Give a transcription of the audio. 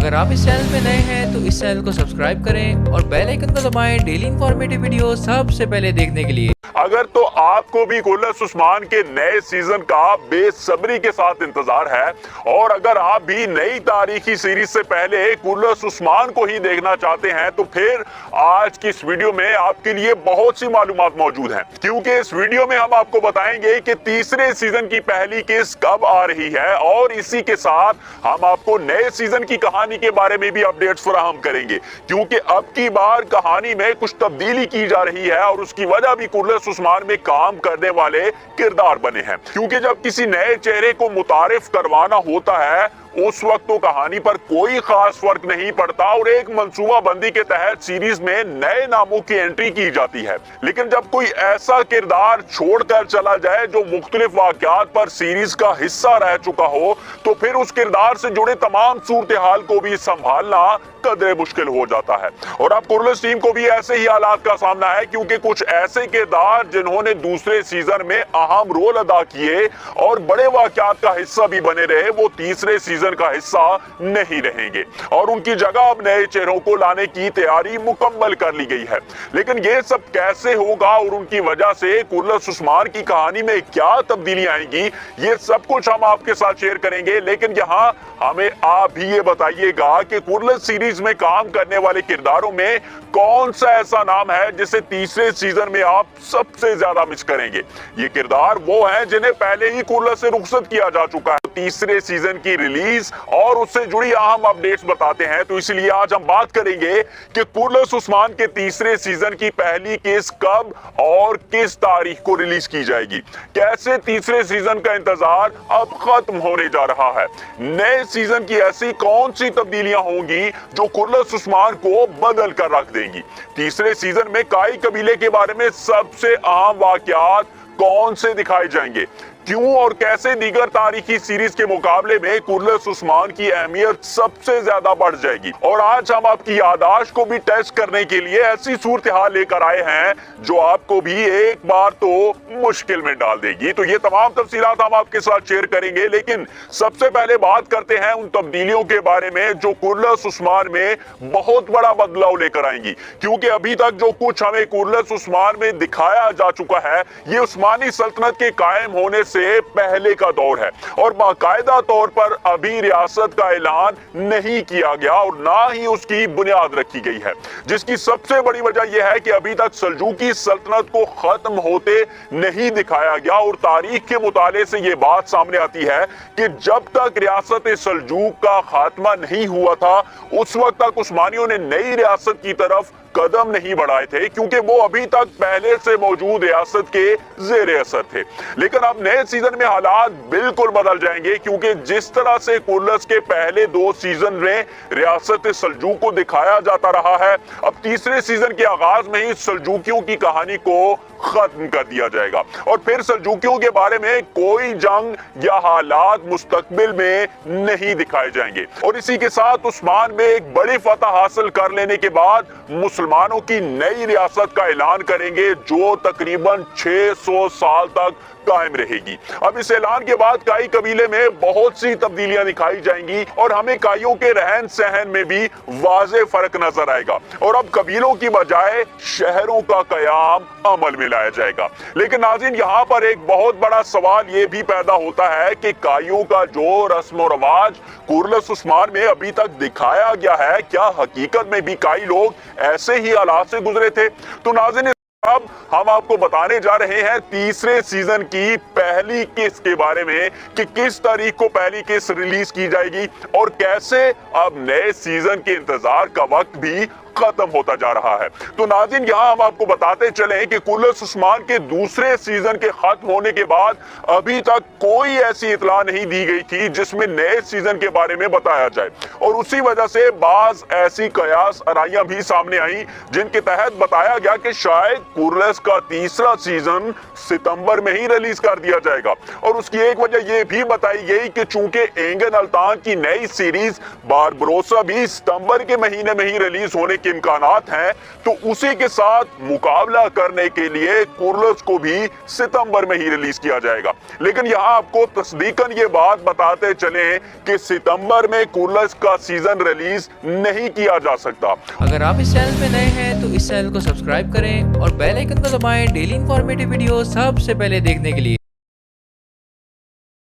अगर आप इस चैनल पे नए हैं तो इस चैनल को सब्सक्राइब करें और बेल आइकन को दबाएं डेली इंफॉर्मेटिव वीडियो सबसे पहले देखने के लिए। अगर तो आपको भी कुर्रस उस्मान के नए सीजन का बेसब्री के साथ इंतजार है और अगर आप भी नई तारीखी सीरीज से पहले कुर्रस उस्मान को ही देखना चाहते हैं तो फिर आज की इस वीडियो में आपके लिए बहुत सी मालूमात मौजूद हैं, क्योंकि इस वीडियो में हम आपको बताएंगे कि तीसरे सीजन की पहली किस्त कब आ रही है और इसी के साथ हम आपको नए सीजन की कहानी के बारे में भी अपडेट्स फराहम करेंगे, क्योंकि अब की बार कहानी में कुछ तब्दीली की जा रही है और उसकी वजह भी कुर्रस उस्मान में काम करने वाले किरदार बने हैं। क्योंकि जब किसी नए चेहरे को मुतारिफ करवाना होता है उस वक्त तो कहानी पर कोई खास फर्क नहीं पड़ता और एक मंसूबा बंदी के तहत सीरीज में नए नामों की एंट्री की जाती है। लेकिन जब कोई ऐसा किरदार छोड़कर चला जाए जो मुख्तलिफ वाकयात पर सीरीज का हिस्सा रह चुका हो तो फिर उस किरदार से जुड़े तमाम सूरत हाल को भी संभालना कदरे मुश्किल हो जाता है। और अब कुर्रस टीम को भी ऐसे ही हालात का सामना है, क्योंकि कुछ ऐसे किरदार जिन्होंने दूसरे सीजन में अहम रोल अदा किए और बड़े वाकयात का हिस्सा भी बने रहे, वो तीसरे सीजन का हिस्सा नहीं रहेंगे और उनकी जगह अब नए चेहरों को लाने की तैयारी मुकम्मल कर ली गई है। लेकिन ये सब कैसे होगा और उनकी वजह से कुर्रस उस्मान की कहानी में क्या तब्दीली आएंगी, ये सब कुछ हम आपके साथ शेयर करेंगे। लेकिन यहाँ हमें आप भी ये बताइएगा कि कुर्रस सीरीज में काम करने वाले किरदारों में कौन सा ऐसा नाम है जिसे तीसरे सीजन में आप सबसे ज्यादा मिस करेंगे। ये किरदार वो हैं जिन्हें पहले ही कुर्रस से रुखसत किया जा चुका है। तीसरे सीजन की रिलीज और उससे जुड़ी अहम अपडेट्स बताते हैं, तो इसलिए आज हम बात करेंगे कि कुर्रस उस्मान के तीसरे सीजन की पहली किस्त कब और किस तारीख को रिलीज की जाएगी, कैसे तीसरे सीजन का इंतजार अब खत्म होने जा रहा है, नए सीजन की ऐसी कौन सी तब्दीलियां होंगी जो कुर्रस उस्मान को बदल कर रख देंगी, तीसरे सीजन में काई कबीले के बारे में सबसे अहम वाकयात कौन से दिखाए जाएंगे, क्यों और कैसे दीगर तारीखी सीरीज के मुकाबले में कुर्रस उस्मान की अहमियत सबसे ज्यादा बढ़ जाएगी। और आज हम आपकी याददाश्त को भी टेस्ट करने के लिए ऐसी सूरत हाल लेकर आए हैं जो आपको भी एक बार तो मुश्किल में डाल देगी। तो ये तमाम तफसीलात हम आपके साथ शेयर करेंगे, लेकिन सबसे पहले बात करते हैं उन तब्दीलियों के बारे में जो कुर्रस उस्मान में बहुत बड़ा बदलाव लेकर आएंगी। क्योंकि अभी तक जो कुछ हमें कुर्रस उस्मान में दिखाया जा चुका है ये उस्मानी सल्तनत के कायम होने से पहले का दौर है और बाकायदा तौर पर अभी रियासत का ऐलान नहीं किया गया और ना ही उसकी बुनियाद रखी गई है, जिसकी सबसे बड़ी वजह यह है कि अभी तक सल्जूकी सल्तनत को खत्म होते नहीं दिखाया गया। और तारीख के मुताले से यह बात सामने आती है कि जब तक रियासत सल्जूक का खात्मा नहीं हुआ था उस वक्त तक उस्मानियों ने नई रियासत की तरफ कदम नहीं बढ़ाए थे, क्योंकि वो अभी तक पहले से मौजूद रियासत के ज़ेरे असर थे। लेकिन अब नए सीजन में हालात बिल्कुल बदल जाएंगे, क्योंकि जिस तरह से कुर्रस के पहले दो सीजन में रियासत सल्जूक को दिखाया जाता रहा है, अब तीसरे सीजन के आगाज में ही सल्जूकियों की कहानी को खत्म कर दिया जाएगा और फिर सल्जूकियों के बारे में कोई जंग या हालात मुस्तकबिल में नहीं दिखाए जाएंगे। और इसी के साथ उस्मान में एक बड़ी फतह हासिल कर लेने के बाद मुसलमानों की नई रियासत का ऐलान करेंगे जो तकरीबन 600 साल तक कायम रहेगी। अब इस ऐलान के बाद काई कबीले में बहुत सी तब्दीलियां दिखाई जाएंगी और हमें काइयों के रहन सहन में भी वाज़े फर्क नजर आएगा और अब कबीलों की बजाय शहरों का कयाम अमल में लाया जाएगा। लेकिन नाज़रीन, यहाँ पर एक बहुत बड़ा सवाल ये भी पैदा होता है कि काइयों का जो रस्म और रवाज कुर्रस उस्मान में अभी तक दिखाया गया है, क्या हकीकत में भी काई लोग ऐसे ही हालात से गुजरे थे? तो नाज़रीन, अब हम आपको बताने जा रहे हैं तीसरे सीजन की पहली किस्त के बारे में कि किस तारीख को पहली किस्त रिलीज की जाएगी और कैसे अब नए सीजन के इंतजार का वक्त भी खत्म होता जा रहा है। तो नाज़रीन, यहाँ हम आपको बताते चलें कि कुर्रस उस्मान के दूसरे सीजन के खत्म होने के बाद अभी तक कोई ऐसी इतला नहीं दी गई थी जिसमें नए सीजन के बारे में बताया जाए और उसी वजह से बाज ऐसी कयास आराइयां भी सामने आई जिनके तहत बताया गया कि शायद कुर्रस का तीसरा सीजन सितंबर में ही रिलीज कर दिया जाएगा। और उसकी एक वजह यह भी बताई गई कि चूंकि एंगन अल्तान की नई सीरीज बारबरोसा भी सितंबर के महीने में ही रिलीज होने के इम्कानात हैं, तो उसी के साथ मुकाबला करने के लिए कूलर्स को भी सितंबर में ही रिलीज किया जाएगा। लेकिन यहाँ आपको तस्दीकन ये बात बताते चले कि सितंबर में कूलर्स का सीजन रिलीज नहीं किया जा सकता। अगर आप इस चैनल पे नए हैं तो इस चैनल को सब्सक्राइब करें और बेल आइकन को दबाएं डेली इंफॉर्मेटिव वीडियो सबसे पहले देखने के लिए।